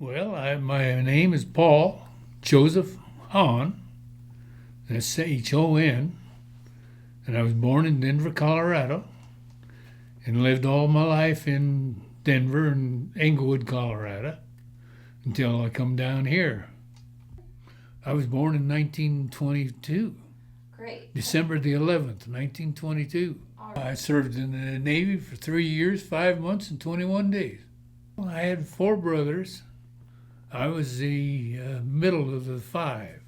Well, my name is Paul Joseph Hahn. That's Hon. And I was born in Denver, Colorado, and lived all my life in Denver and Englewood, Colorado, until I come down here. I was born in 1922, Great. December the 11th, 1922. All I right. served in the Navy for 3 years, 5 months, and 21 days. I had 4 brothers. I was the middle of the 5.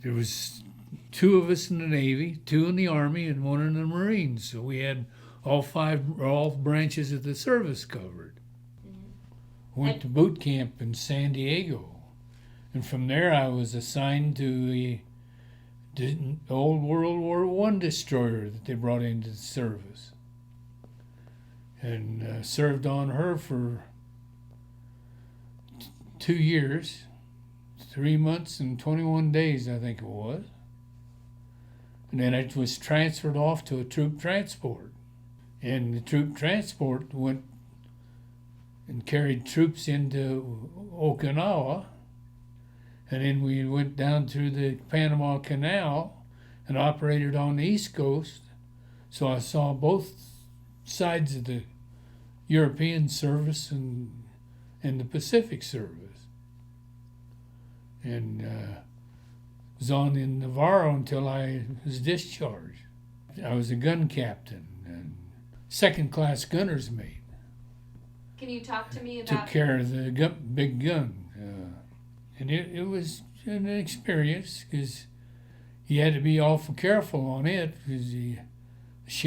There was 2 of us in the Navy, 2 in the Army, and 1 in the Marines. So we had all branches of the service covered. Went to boot camp in San Diego, and from there I was assigned to the old World War I destroyer that they brought into the service, and served on her for 2 years, 3 months and 21 days, I think it was. And then it was transferred off to a troop transport. And the troop transport went and carried troops into Okinawa. And then we went down through the Panama Canal and operated on the East Coast. So I saw both sides of the European service and the Pacific service. And was on in Navarro until I was discharged. I was a gun captain and second class gunner's mate. Can you talk to me Took about care of the big gun. And it was an experience because you had to be awful careful on it because the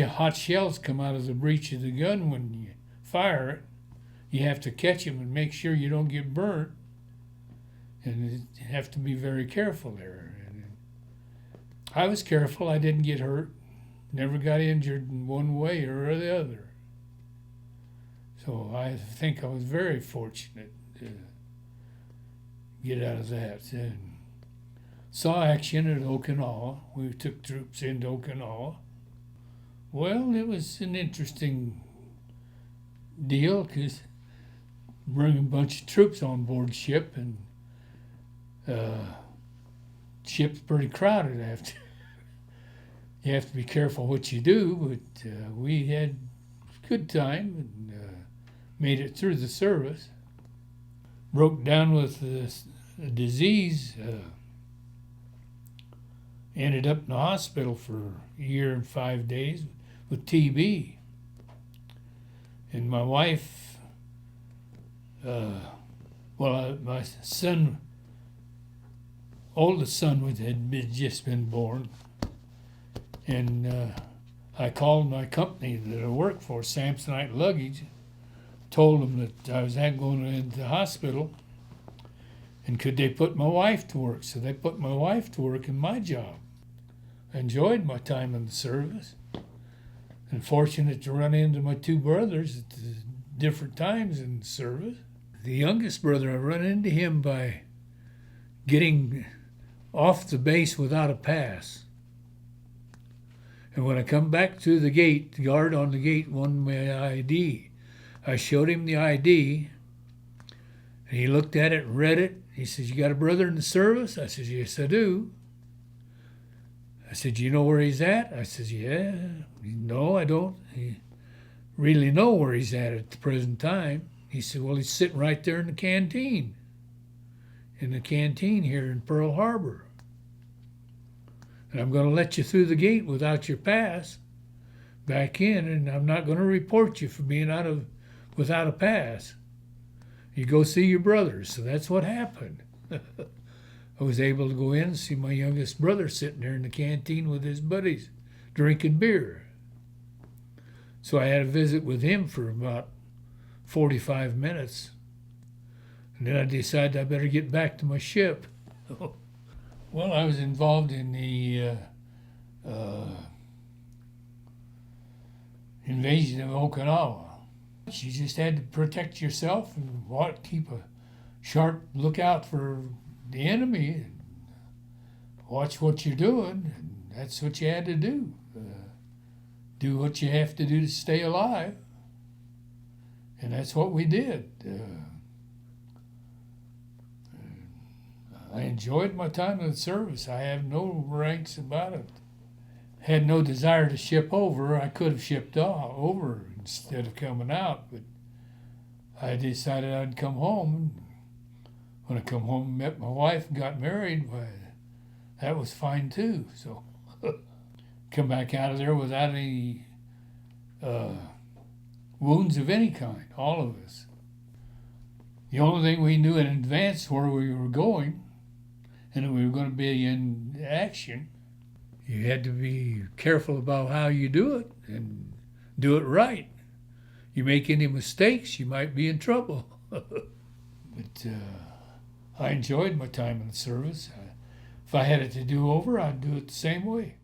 hot shells come out of the breech of the gun when you fire it. You have to catch them and make sure you don't get burnt. And you have to be very careful there. And I was careful. I didn't get hurt. Never got injured in one way or the other. So I think I was very fortunate to get out of that. And saw action at Okinawa. We took troops into Okinawa. Well, it was an interesting deal because bring a bunch of troops on board ship, and ship's pretty crowded after. You have to be careful what you do, but we had a good time and made it through the service. Broke down with a disease, ended up in the hospital for a year and 5 days with TB. And my wife, my son, oldest son had just been born, and I called my company that I worked for, Samsonite Luggage, told them that I was going into the hospital, and could they put my wife to work? So they put my wife to work in my job. I enjoyed my time in the service, and fortunate to run into my 2 brothers at the different times in the service. The youngest brother, I run into him by getting off the base without a pass. And when I come back to the gate, the guard on the gate wanted my ID. I showed him the ID, and he looked at it and read it. He says, "You got a brother in the service?" I says, "Yes, I do." I said, "You know where he's at?" I says, "Yeah." "No, I don't really know where he's at the present time." He said, "Well, he's sitting right there in the canteen here in Pearl Harbor. And I'm going to let you through the gate without your pass back in, and I'm not going to report you for being without a pass. You go see your brothers." So that's what happened. I was able to go in and see my youngest brother sitting there in the canteen with his buddies drinking beer. So I had a visit with him for about 45 minutes. And then I decided I better get back to my ship. Well, I was involved in the invasion of Okinawa. You just had to protect yourself and keep a sharp lookout for the enemy and watch what you're doing. And that's what you had to do. Do what you have to do to stay alive. And that's what we did. enjoyed my time in the service. I have no ranks about it. Had no desire to ship over. I could have shipped over instead of coming out, but I decided I'd come home. And when I come home and met my wife and got married, why, that was fine too. So come back out of there without any wounds of any kind, all of us. The only thing we knew in advance where we were going and that we were going to be in action. You had to be careful about how you do it and do it right. You make any mistakes, you might be in trouble. But I enjoyed my time in the service. If I had it to do over, I'd do it the same way.